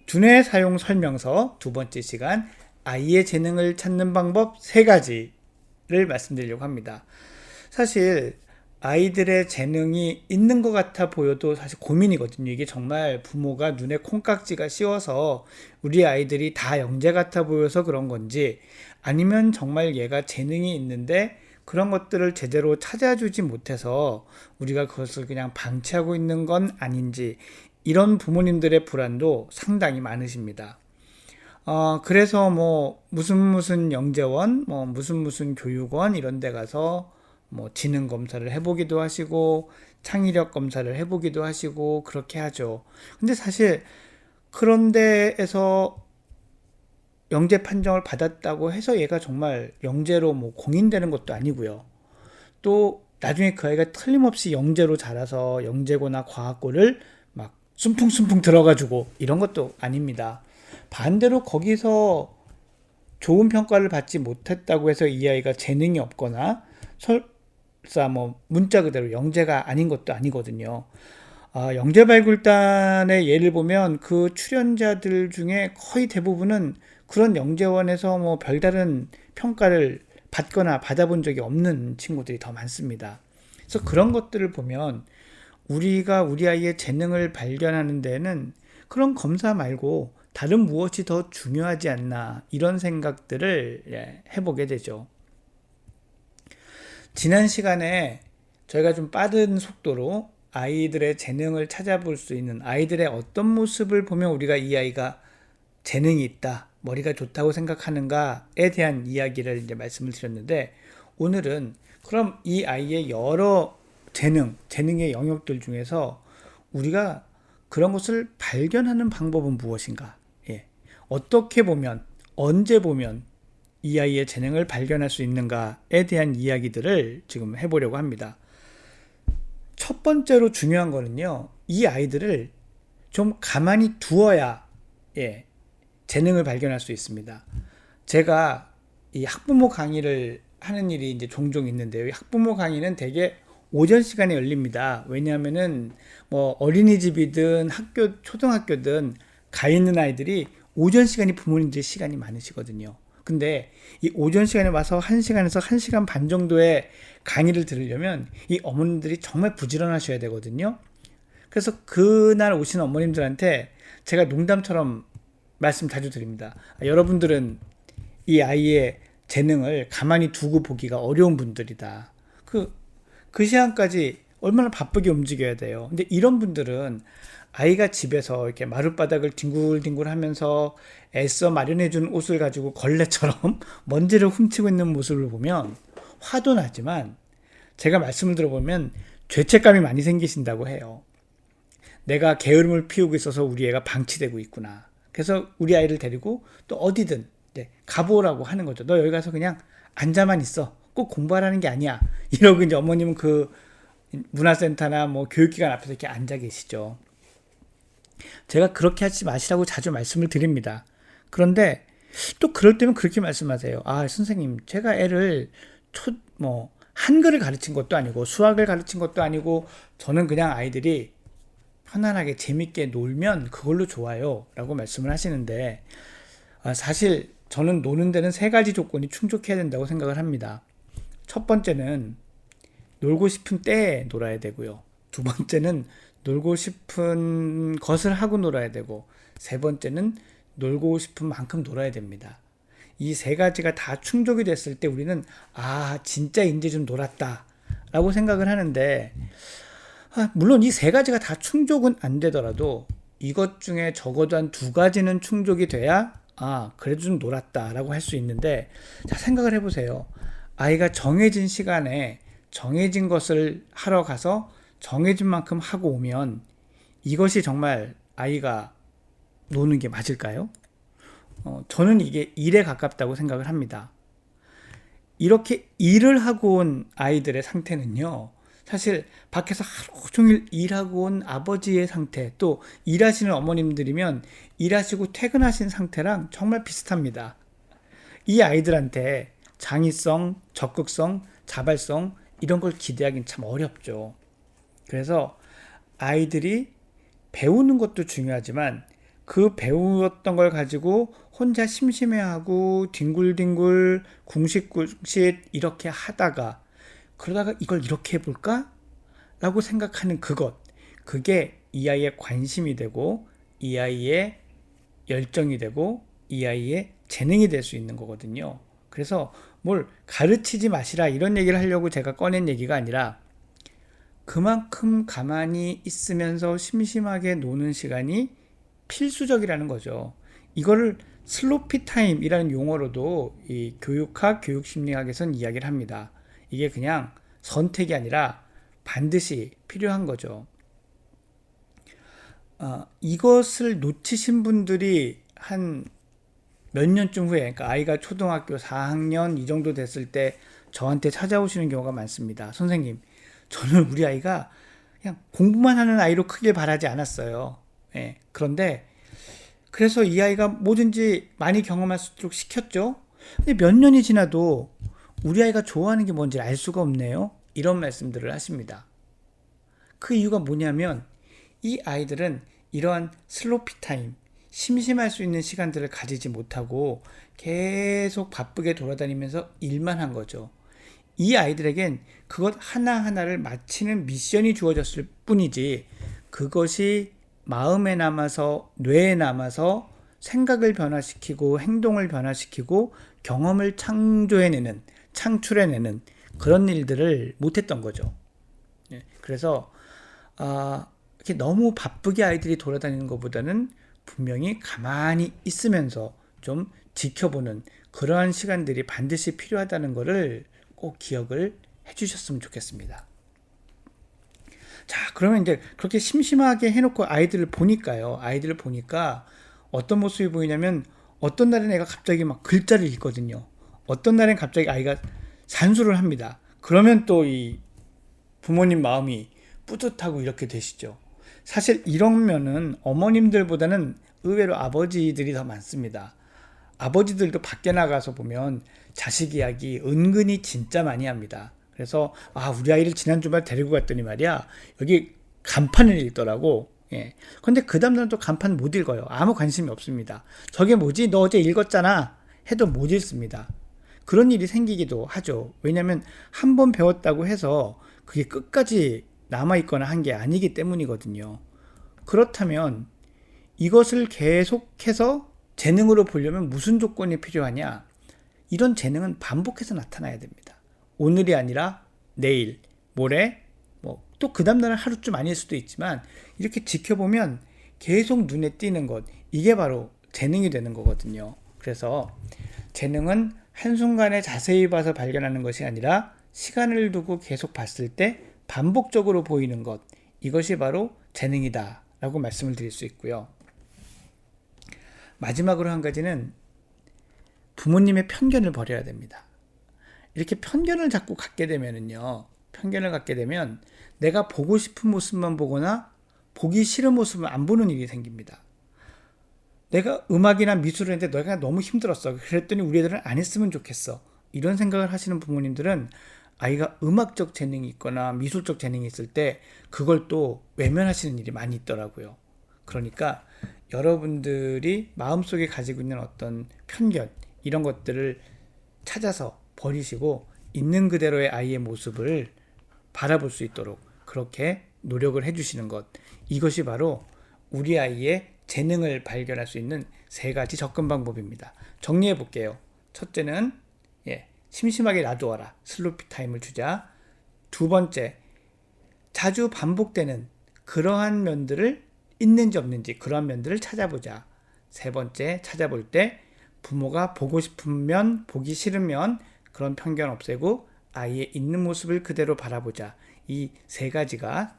두뇌 사용 설명서 두 번째 시간, 아이의 재능을 찾는 방법 세 가지를 말씀드리려고 합니다. 사실 아이들의 재능이 있는 것 같아 보여도 사실 고민이거든요. 이게 정말 부모가 눈에 콩깍지가 씌워서 우리 아이들이 다 영재 같아 보여서 그런 건지, 아니면 정말 얘가 재능이 있는데 그런 것들을 제대로 찾아주지 못해서 우리가 그것을 그냥 방치하고 있는 건 아닌지, 이런 부모님들의 불안도 상당히 많으십니다. 그래서 뭐 무슨 영재원, 뭐 무슨 교육원 이런 데 가서 뭐 지능 검사를 해보기도 하시고 창의력 검사를 해보기도 하시고 그렇게 하죠. 근데 사실 그런 데에서 영재 판정을 받았다고 해서 얘가 정말 영재로 뭐 공인되는 것도 아니고요. 또 나중에 그 아이가 틀림없이 영재로 자라서 영재고나 과학고를 막 순풍순풍 들어가지고 이런 것도 아닙니다. 반대로 거기서 좋은 평가를 받지 못했다고 해서 이 아이가 재능이 없거나 설사 뭐 문자 그대로 영재가 아닌 것도 아니거든요. 영재발굴단의 예를 보면 그 출연자들 중에 거의 대부분은 그런 영재원에서 뭐 별다른 평가를 받거나 받아본 적이 없는 친구들이 더 많습니다. 그래서 그런 것들을 보면 우리가 우리 아이의 재능을 발견하는 데는 그런 검사 말고 다른 무엇이 더 중요하지 않나, 이런 생각들을 해보게 되죠. 지난 시간에 저희가 좀 빠른 속도로 아이들의 재능을 찾아볼 수 있는, 아이들의 어떤 모습을 보면 우리가 이 아이가 재능이 있다, 머리가 좋다고 생각하는가에 대한 이야기를 이제 말씀을 드렸는데, 오늘은 그럼 이 아이의 여러 재능의 영역들 중에서 우리가 그런 것을 발견하는 방법은 무엇인가? 예. 어떻게 보면, 언제 보면 이 아이의 재능을 발견할 수 있는가에 대한 이야기들을 지금 해보려고 합니다. 첫 번째로 중요한 거는요, 이 아이들을 좀 가만히 두어야 재능을 발견할 수 있습니다. 제가 이 학부모 강의를 하는 일이 이제 종종 있는데요. 이 학부모 강의는 되게 오전 시간에 열립니다. 왜냐하면은 뭐 어린이집이든 학교, 초등학교든 가 있는 아이들이 오전 시간이 부모님들 시간이 많으시거든요. 근데 이 오전 시간에 와서 1시간에서 1시간 반 정도의 강의를 들으려면 이 어머님들이 정말 부지런하셔야 되거든요. 그래서 그날 오신 어머님들한테 제가 농담처럼 말씀 자주 드립니다. 여러분들은 이 아이의 재능을 가만히 두고 보기가 어려운 분들이다. 그 시간까지 얼마나 바쁘게 움직여야 돼요. 근데 이런 분들은 아이가 집에서 이렇게 마룻바닥을 뒹굴뒹굴 하면서 애써 마련해준 옷을 가지고 걸레처럼 먼지를 훔치고 있는 모습을 보면 화도 나지만, 제가 말씀을 들어보면 죄책감이 많이 생기신다고 해요. 내가 게으름을 피우고 있어서 우리 애가 방치되고 있구나. 그래서 우리 아이를 데리고 또 어디든 가보라고 하는 거죠. 너 여기 가서 그냥 앉아만 있어. 꼭 공부하라는 게 아니야. 이러고 이제 어머님은 그 문화센터나 뭐 교육기관 앞에서 이렇게 앉아 계시죠. 제가 그렇게 하지 마시라고 자주 말씀을 드립니다. 그런데 또 그럴 때면 그렇게 말씀하세요. 선생님, 제가 애를 한글을 가르친 것도 아니고 수학을 가르친 것도 아니고 저는 그냥 아이들이 편안하게 재밌게 놀면 그걸로 좋아요 라고 말씀을 하시는데, 사실 저는 노는 데는 세 가지 조건이 충족해야 된다고 생각을 합니다. 첫 번째는 놀고 싶은 때에 놀아야 되고요. 두 번째는 놀고 싶은 것을 하고 놀아야 되고, 세 번째는 놀고 싶은 만큼 놀아야 됩니다. 이 세 가지가 다 충족이 됐을 때 우리는 진짜 이제 좀 놀았다 라고 생각을 하는데, 물론 이 세 가지가 다 충족은 안 되더라도 이것 중에 적어도 한 두 가지는 충족이 돼야 그래도 좀 놀았다 라고 할 수 있는데, 자, 생각을 해보세요. 아이가 정해진 시간에 정해진 것을 하러 가서 정해진 만큼 하고 오면 이것이 정말 아이가 노는 게 맞을까요? 저는 이게 일에 가깝다고 생각을 합니다. 이렇게 일을 하고 온 아이들의 상태는요, 사실 밖에서 하루 종일 일하고 온 아버지의 상태, 또 일하시는 어머님들이면 일하시고 퇴근하신 상태랑 정말 비슷합니다. 이 아이들한테 창의성, 적극성, 자발성 이런 걸 기대하기는 참 어렵죠. 그래서 아이들이 배우는 것도 중요하지만 그 배웠던 걸 가지고 혼자 심심해하고 뒹굴뒹굴 궁시궁시 이렇게 하다가 그러다가 이걸 이렇게 해볼까? 라고 생각하는 그게 이 아이의 관심이 되고 이 아이의 열정이 되고 이 아이의 재능이 될 수 있는 거거든요. 그래서 뭘 가르치지 마시라 이런 얘기를 하려고 제가 꺼낸 얘기가 아니라 그만큼 가만히 있으면서 심심하게 노는 시간이 필수적이라는 거죠. 이거를 슬로피 타임이라는 용어로도 이 교육학, 교육심리학에선 이야기를 합니다. 이게 그냥 선택이 아니라 반드시 필요한 거죠. 이것을 놓치신 분들이 한 몇 년쯤 후에, 그러니까 아이가 초등학교 4학년 이 정도 됐을 때 저한테 찾아오시는 경우가 많습니다. 선생님, 저는 우리 아이가 그냥 공부만 하는 아이로 크길 바라지 않았어요. 예, 그런데 그래서 이 아이가 뭐든지 많이 경험할 수 있도록 시켰죠. 근데 몇 년이 지나도 우리 아이가 좋아하는 게 뭔지 알 수가 없네요. 이런 말씀들을 하십니다. 그 이유가 뭐냐면 이 아이들은 이러한 슬로피 타임, 심심할 수 있는 시간들을 가지지 못하고 계속 바쁘게 돌아다니면서 일만 한 거죠. 이 아이들에겐 그것 하나하나를 마치는 미션이 주어졌을 뿐이지 그것이 마음에 남아서 뇌에 남아서 생각을 변화시키고 행동을 변화시키고 경험을 창출해내는 그런 일들을 못했던 거죠. 그래서 이렇게 너무 바쁘게 아이들이 돌아다니는 것보다는 분명히 가만히 있으면서 좀 지켜보는 그러한 시간들이 반드시 필요하다는 것을 꼭 기억을 해주셨으면 좋겠습니다. 자, 그러면 이제 그렇게 심심하게 해놓고 아이들을 보니까 어떤 모습이 보이냐면 어떤 날은 애가 갑자기 막 글자를 읽거든요. 어떤 날엔 갑자기 아이가 산수를 합니다. 그러면 또 이 부모님 마음이 뿌듯하고 이렇게 되시죠. 사실 이러면은 어머님들보다는 의외로 아버지들이 더 많습니다. 아버지들도 밖에 나가서 보면 자식 이야기 은근히 진짜 많이 합니다. 그래서 우리 아이를 지난 주말 데리고 갔더니 말이야 여기 간판을 읽더라고. 예. 근데 그 다음날은 또 간판 못 읽어요. 아무 관심이 없습니다. 저게 뭐지? 너 어제 읽었잖아. 해도 못 읽습니다. 그런 일이 생기기도 하죠. 왜냐하면 한 번 배웠다고 해서 그게 끝까지 남아있거나 한 게 아니기 때문이거든요. 그렇다면 이것을 계속해서 재능으로 보려면 무슨 조건이 필요하냐? 이런 재능은 반복해서 나타나야 됩니다. 오늘이 아니라 내일, 모레, 또 그 다음날은 하루쯤 아닐 수도 있지만 이렇게 지켜보면 계속 눈에 띄는 것, 이게 바로 재능이 되는 거거든요. 그래서 재능은 한순간에 자세히 봐서 발견하는 것이 아니라 시간을 두고 계속 봤을 때 반복적으로 보이는 것, 이것이 바로 재능이다 라고 말씀을 드릴 수 있고요. 마지막으로 한 가지는 부모님의 편견을 버려야 됩니다. 이렇게 편견을 자꾸 갖게 되면은요, 편견을 갖게 되면 내가 보고 싶은 모습만 보거나 보기 싫은 모습을 안 보는 일이 생깁니다. 내가 음악이나 미술을 했는데 내가 너무 힘들었어. 그랬더니 우리 애들은 안 했으면 좋겠어. 이런 생각을 하시는 부모님들은 아이가 음악적 재능이 있거나 미술적 재능이 있을 때 그걸 또 외면하시는 일이 많이 있더라고요. 그러니까 여러분들이 마음속에 가지고 있는 어떤 편견, 이런 것들을 찾아서 버리시고 있는 그대로의 아이의 모습을 바라볼 수 있도록 그렇게 노력을 해주시는 것, 이것이 바로 우리 아이의 재능을 발견할 수 있는 3가지 접근 방법입니다. 정리해 볼게요. 첫째는 심심하게 놔두어라. 슬로피 타임을 주자. 2번째, 자주 반복되는 그러한 면들을 있는지 없는지 그러한 면들을 찾아보자. 3번째, 찾아볼 때 부모가 보고 싶으면 보기 싫으면 그런 편견 없애고 아이의 있는 모습을 그대로 바라보자. 이 3가지가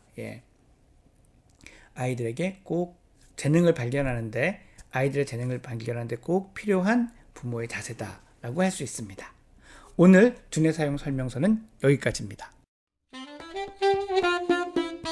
아이들에게 꼭 재능을 발견하는데, 아이들의 재능을 발견하는데 꼭 필요한 부모의 자세다라고 할 수 있습니다. 오늘 두뇌 사용 설명서는 여기까지입니다.